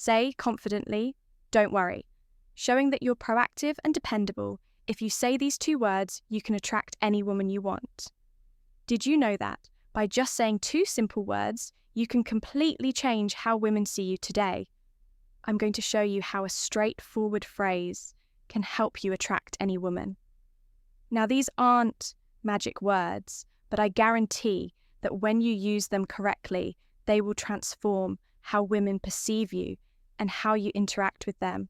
Say confidently, "Don't worry," showing that you're proactive and dependable. If you say these 2 words, you can attract any woman you want. Did you know that by just saying 2 simple words, you can completely change how women see you today? I'm going to show you how a straightforward phrase can help you attract any woman. Now, these aren't magic words, but I guarantee that when you use them correctly, they will transform how women perceive you and how you interact with them.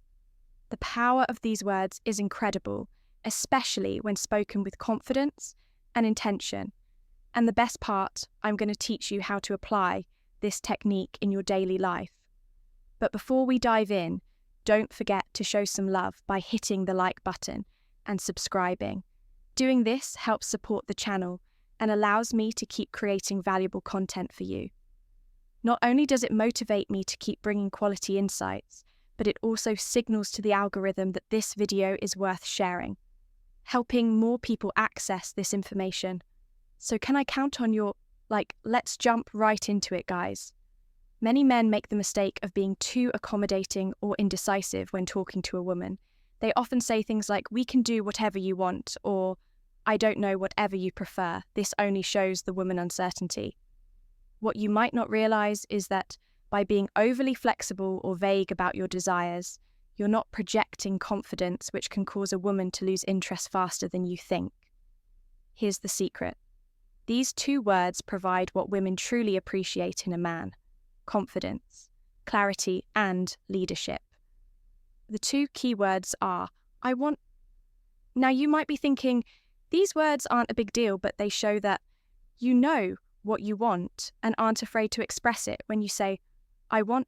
The power of these words is incredible, especially when spoken with confidence and intention. And the best part, I'm going to teach you how to apply this technique in your daily life. But before we dive in, don't forget to show some love by hitting the like button and subscribing. Doing this helps support the channel and allows me to keep creating valuable content for you. Not only does it motivate me to keep bringing quality insights, but it also signals to the algorithm that this video is worth sharing, helping more people access this information. So can I count on your, let's jump right into it, guys. Many men make the mistake of being too accommodating or indecisive when talking to a woman. They often say things like, "We can do whatever you want," or "I don't know, whatever you prefer. This only shows the woman uncertainty." What you might not realize is that by being overly flexible or vague about your desires, you're not projecting confidence, which can cause a woman to lose interest faster than you think. Here's the secret. These 2 words provide what women truly appreciate in a man: confidence, clarity, and leadership. The 2 key words are, "I want." Now, you might be thinking, these words aren't a big deal, but they show that you know what you want and aren't afraid to express it. When you say, "I want,"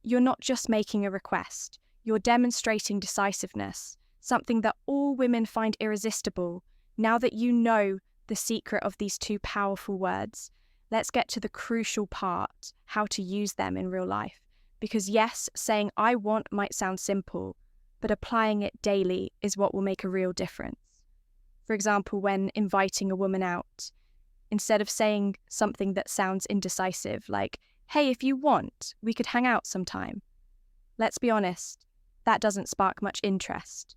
you're not just making a request, you're demonstrating decisiveness, something that all women find irresistible. Now that you know the secret of these 2 powerful words, let's get to the crucial part, how to use them in real life. Because yes, saying "I want" might sound simple, but applying it daily is what will make a real difference. For example, when inviting a woman out, instead of saying something that sounds indecisive, like, "Hey, if you want, we could hang out sometime." Let's be honest, that doesn't spark much interest.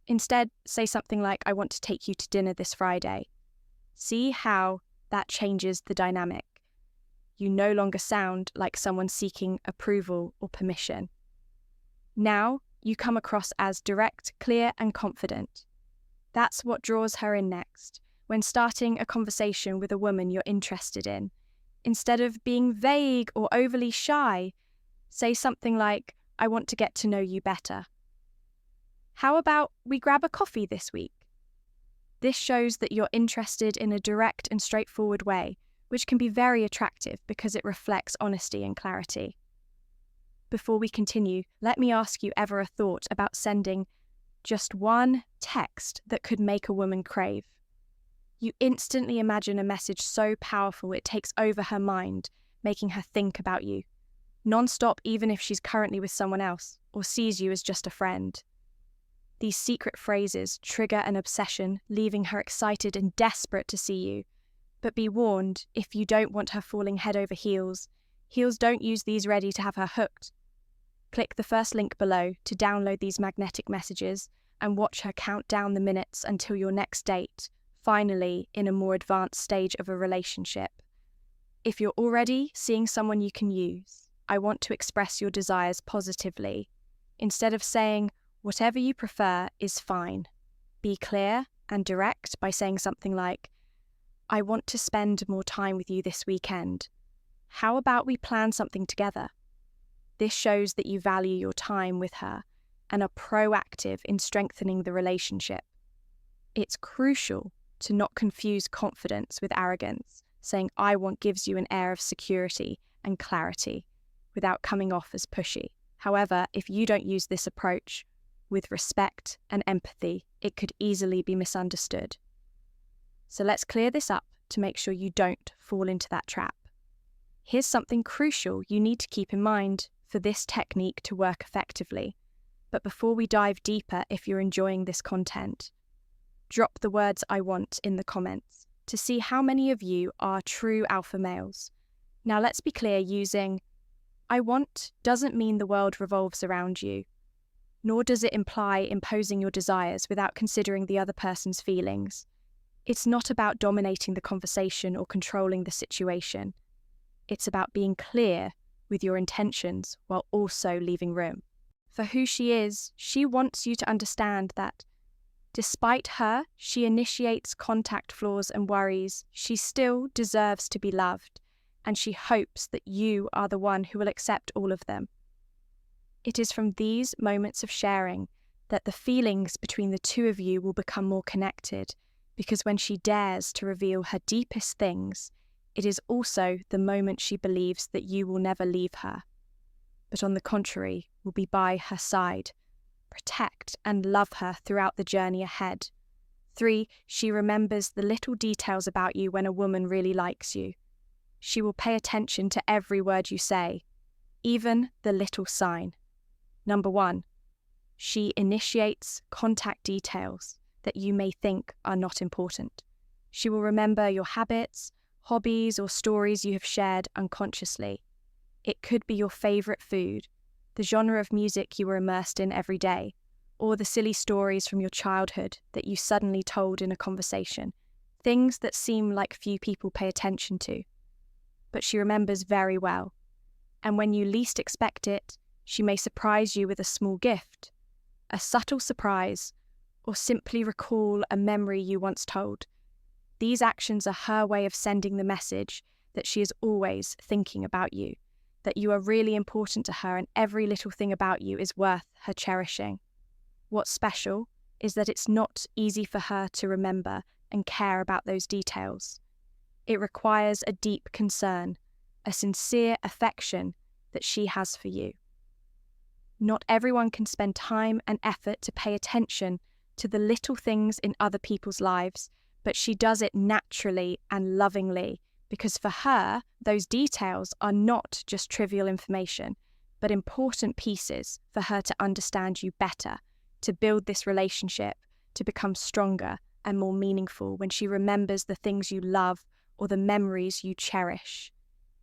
Instead, say something like, "I want to take you to dinner this Friday." See how that changes the dynamic. You no longer sound like someone seeking approval or permission. Now you come across as direct, clear, and confident. That's what draws her in next. When starting a conversation with a woman you're interested in, instead of being vague or overly shy, say something like, "I want to get to know you better. How about we grab a coffee this week?" This shows that you're interested in a direct and straightforward way, which can be very attractive because it reflects honesty and clarity. Before we continue, let me ask you ever a thought about sending just one text that could make a woman crave? You instantly imagine a message so powerful it takes over her mind, making her think about you, non-stop, even if she's currently with someone else or sees you as just a friend. These secret phrases trigger an obsession, leaving her excited and desperate to see you. But be warned, if you don't want her falling head over heels, don't use these ready to have her hooked. Click the first link below to download these magnetic messages and watch her count down the minutes until your next date, finally in a more advanced stage of a relationship. If you're already seeing someone you can use, I want to express your desires positively. Instead of saying, "Whatever you prefer is fine," be clear and direct by saying something like, "I want to spend more time with you this weekend. How about we plan something together?" This shows that you value your time with her and are proactive in strengthening the relationship. It's crucial to not confuse confidence with arrogance. Saying "I want" gives you an air of security and clarity without coming off as pushy. However, if you don't use this approach with respect and empathy, it could easily be misunderstood. So let's clear this up to make sure you don't fall into that trap. Here's something crucial you need to keep in mind for this technique to work effectively. But before we dive deeper, if you're enjoying this content, drop the words "I want" in the comments to see how many of you are true alpha males. Now let's be clear, using I want doesn't mean the world revolves around you, nor does it imply imposing your desires without considering the other person's feelings. It's not about dominating the conversation or controlling the situation. It's about being clear with your intentions while also leaving room. For who she is, she wants you to understand that despite her, she initiates contact flaws and worries, she still deserves to be loved, and she hopes that you are the one who will accept all of them. It is from these moments of sharing that the feelings between the two of you will become more connected, because when she dares to reveal her deepest things, it is also the moment she believes that you will never leave her, but on the contrary, will be by her side, protect and love her throughout the journey ahead. 3, she remembers the little details about you when a woman really likes you. She will pay attention to every word you say, even the little sign. 1, she initiates contact details that you may think are not important. She will remember your habits, hobbies, or stories you have shared unconsciously. It could be your favourite food, the genre of music you were immersed in every day, or the silly stories from your childhood that you suddenly told in a conversation, things that seem like few people pay attention to. But she remembers very well, and when you least expect it, she may surprise you with a small gift, a subtle surprise, or simply recall a memory you once told. These actions are her way of sending the message that she is always thinking about you, that you are really important to her and every little thing about you is worth her cherishing. What's special is that it's not easy for her to remember and care about those details. It requires a deep concern, a sincere affection that she has for you. Not everyone can spend time and effort to pay attention to the little things in other people's lives, but she does it naturally and lovingly, because for her, those details are not just trivial information, but important pieces for her to understand you better, to build this relationship, to become stronger and more meaningful when she remembers the things you love or the memories you cherish.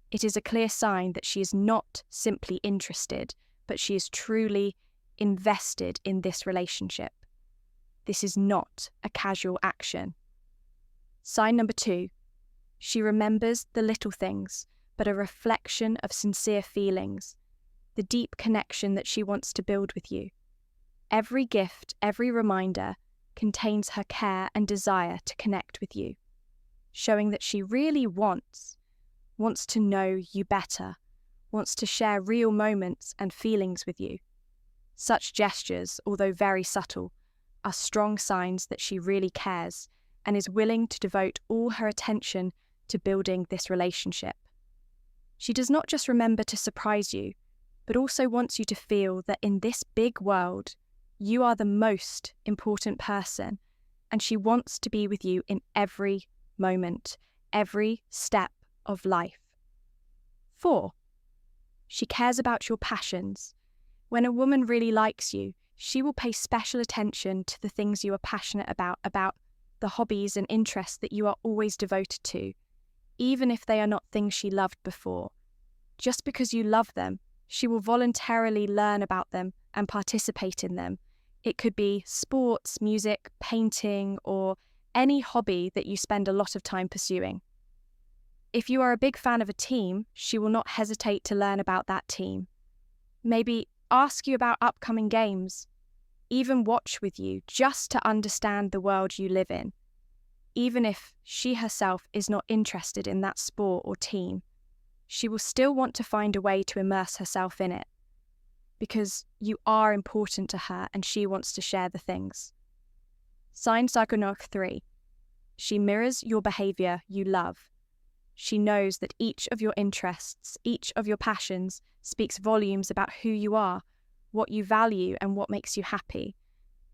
It is a clear sign that she is not simply interested, but she is truly invested in this relationship. This is not a casual action. Sign 2. She remembers the little things, but a reflection of sincere feelings, the deep connection that she wants to build with you. Every gift, every reminder contains her care and desire to connect with you, showing that she really wants to know you better, wants to share real moments and feelings with you. Such gestures, although very subtle, are strong signs that she really cares and is willing to devote all her attention to building this relationship. She does not just remember to surprise you, but also wants you to feel that in this big world, you are the most important person, and she wants to be with you in every moment, every step of life. 4, she cares about your passions. When a woman really likes you, she will pay special attention to the things you are passionate about the hobbies and interests that you are always devoted to, even if they are not things she loved before. Just because you love them, she will voluntarily learn about them and participate in them. It could be sports, music, painting, or any hobby that you spend a lot of time pursuing. If you are a big fan of a team, she will not hesitate to learn about that team. Maybe ask you about upcoming games, even watch with you just to understand the world you live in. Even if she herself is not interested in that sport or team, she will still want to find a way to immerse herself in it, because you are important to her and she wants to share the things. Sign 3. She mirrors your behaviour you love. She knows that each of your interests, each of your passions, speaks volumes about who you are, what you value, and what makes you happy.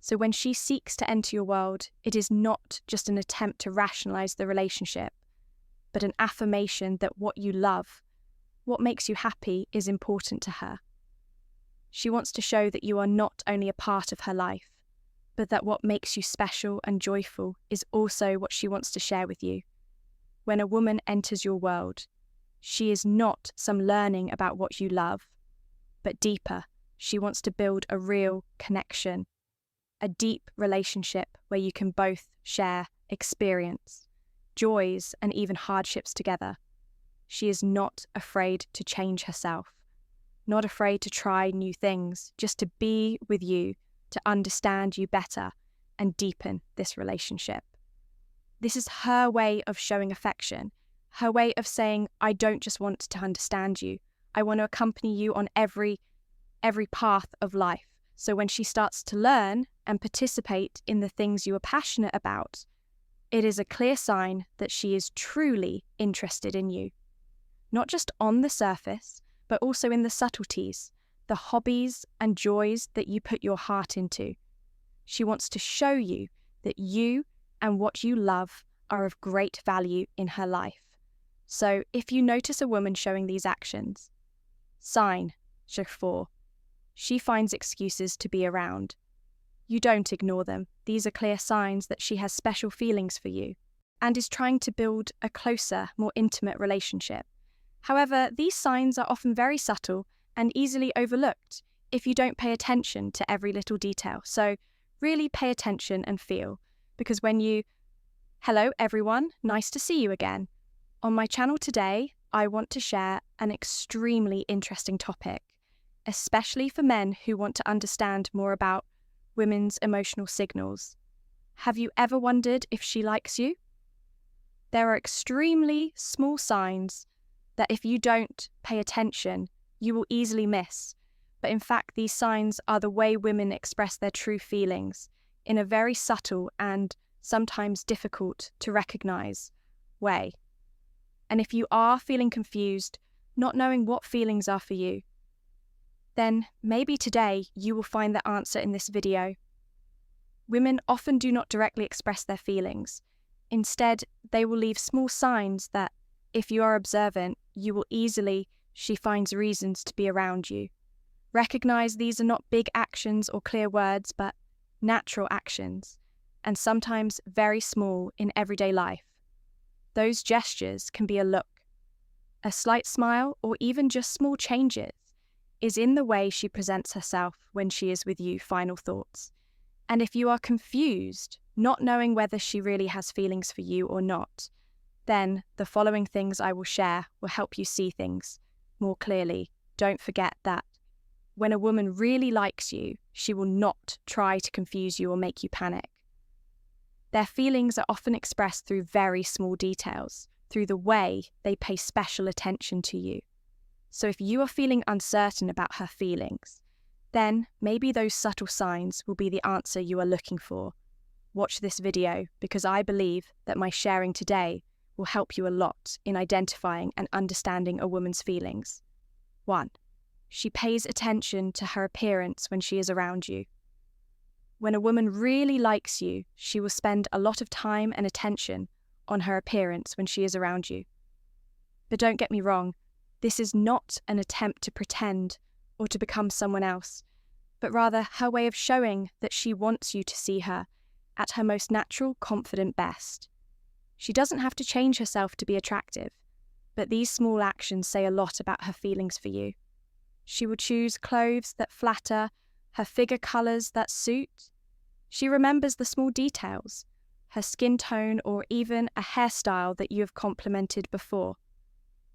So when she seeks to enter your world, it is not just an attempt to rationalise the relationship, but an affirmation that what you love, what makes you happy, is important to her. She wants to show that you are not only a part of her life, but that what makes you special and joyful is also what she wants to share with you. When a woman enters your world, She is not some learning about what you love, but deeper. She wants to build a real connection, a deep relationship where you can both share experience, joys, and even hardships together. She is not afraid to change herself, not afraid to try new things, just to be with you, to understand you better and deepen this relationship. This is her way of showing affection, her way of saying, I don't just want to understand you, I want to accompany you on every path of life. So when she starts to learn and participate in the things you are passionate about, it is a clear sign that she is truly interested in you. Not just on the surface, but also in the subtleties, the hobbies and joys that you put your heart into. She wants to show you that you and what you love are of great value in her life. So if you notice a woman showing these actions, sign, 4. She finds excuses to be around. You don't ignore them. These are clear signs that she has special feelings for you and is trying to build a closer, more intimate relationship. However, these signs are often very subtle and easily overlooked if you don't pay attention to every little detail. So really pay attention and feel, because when you, hello everyone, nice to see you again. On my channel today, I want to share an extremely interesting topic, especially for men who want to understand more about women's emotional signals. Have you ever wondered if she likes you? There are extremely small signs that if you don't pay attention, you will easily miss. But in fact, these signs are the way women express their true feelings in a very subtle and sometimes difficult to recognize way. And if you are feeling confused, not knowing what feelings are for you, then maybe today you will find the answer in this video. Women often do not directly express their feelings. Instead, they will leave small signs that, if you are observant, you will she finds reasons to be around you. Recognize these are not big actions or clear words, but natural actions, and sometimes very small in everyday life. Those gestures can be a look, a slight smile, or even just small changes is in the way she presents herself when she is with you. Final thoughts. And if you are confused, not knowing whether she really has feelings for you or not, then the following things I will share will help you see things more clearly. Don't forget that when a woman really likes you, she will not try to confuse you or make you panic. Their feelings are often expressed through very small details, through the way they pay special attention to you. So if you are feeling uncertain about her feelings, then maybe those subtle signs will be the answer you are looking for. Watch this video, because I believe that my sharing today will help you a lot in identifying and understanding a woman's feelings. 1. She pays attention to her appearance when she is around you. When a woman really likes you, she will spend a lot of time and attention on her appearance when she is around you. But don't get me wrong, this is not an attempt to pretend or to become someone else, but rather her way of showing that she wants you to see her at her most natural, confident best. She doesn't have to change herself to be attractive, but these small actions say a lot about her feelings for you. She will choose clothes that flatter, her figure colours that suit. She remembers the small details, her skin tone, or even a hairstyle that you have complimented before.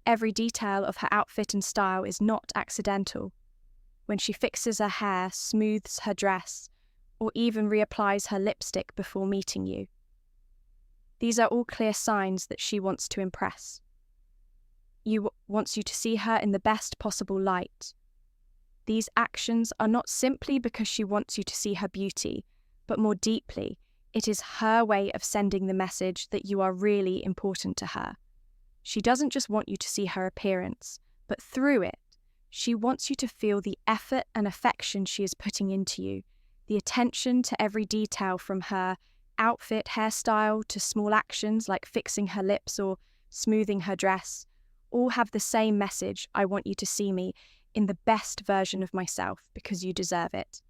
Every detail of her outfit and style is not accidental. When she fixes her hair, smooths her dress, or even reapplies her lipstick before meeting you. These are all clear signs that she wants to impress. Wants you to see her in the best possible light. These actions are not simply because she wants you to see her beauty, but more deeply, it is her way of sending the message that you are really important to her. She doesn't just want you to see her appearance, but through it, she wants you to feel the effort and affection she is putting into you, the attention to every detail from her outfit, hairstyle, to small actions like fixing her lips or smoothing her dress, all have the same message: I want you to see me in the best version of myself because you deserve it.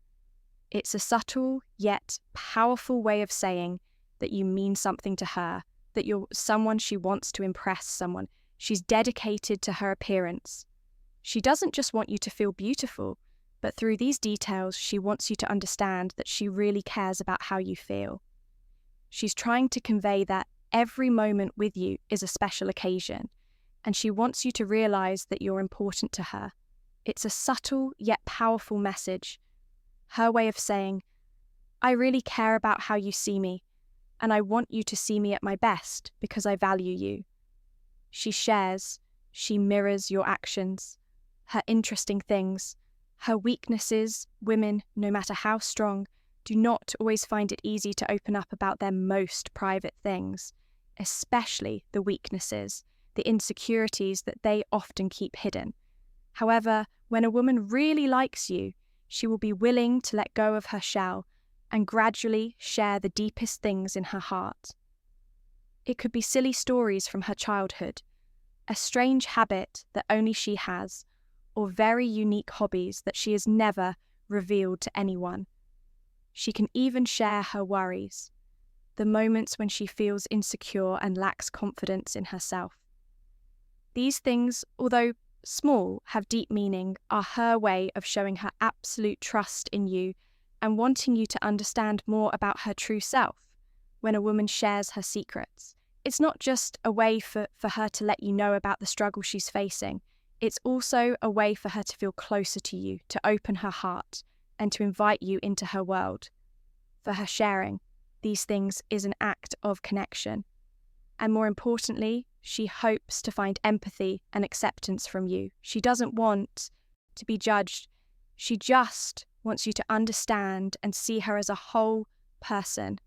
It's a subtle yet powerful way of saying that you mean something to her, that you're someone she wants to impress, someone She's dedicated to her appearance. She doesn't just want you to feel beautiful, but through these details, she wants you to understand that she really cares about how you feel. She's trying to convey that every moment with you is a special occasion, and she wants you to realize that you're important to her. It's a subtle yet powerful message. Her way of saying, I really care about how you see me, and I want you to see me at my best because I value you. She shares, she mirrors your actions, her interesting things, her weaknesses. Women, no matter how strong, do not always find it easy to open up about their most private things, especially the weaknesses, the insecurities that they often keep hidden. However, when a woman really likes you, she will be willing to let go of her shell and gradually share the deepest things in her heart. It could be silly stories from her childhood, a strange habit that only she has, or very unique hobbies that she has never revealed to anyone. She can even share her worries, the moments when she feels insecure and lacks confidence in herself. These things, although small, have deep meaning, are her way of showing her absolute trust in you and wanting you to understand more about her true self. When a woman shares her secrets, it's not just a way for her to let you know about the struggle she's facing. It's also a way for her to feel closer to you, to open her heart, and to invite you into her world. For her, sharing these things is an act of connection. And more importantly, she hopes to find empathy and acceptance from you. She doesn't want to be judged. She just wants you to understand and see her as a whole person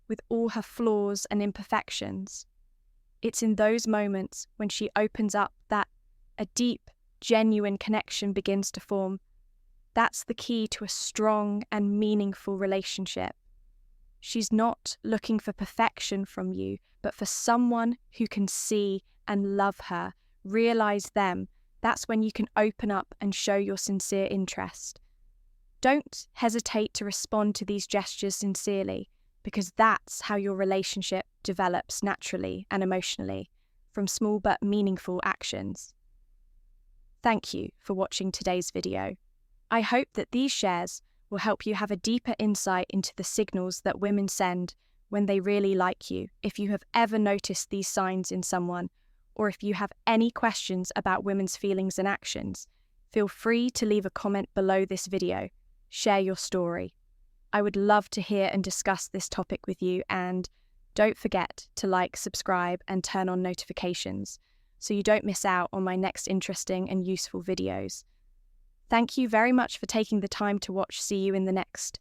with all her flaws and imperfections. It's in those moments when she opens up that a deep, genuine connection begins to form. That's the key to a strong and meaningful relationship. She's not looking for perfection from you, but for someone who can see and love her, realize them. That's when you can open up and show your sincere interest. Don't hesitate to respond to these gestures sincerely, because that's how your relationship develops naturally and emotionally, from small but meaningful actions. Thank you for watching today's video. I hope that these shares will help you have a deeper insight into the signals that women send when they really like you. If you have ever noticed these signs in someone, or if you have any questions about women's feelings and actions, feel free to leave a comment below this video. Share your story. I would love to hear and discuss this topic with you, and don't forget to like, subscribe, and turn on notifications so you don't miss out on my next interesting and useful videos. Thank you very much for taking the time to watch. See you in the next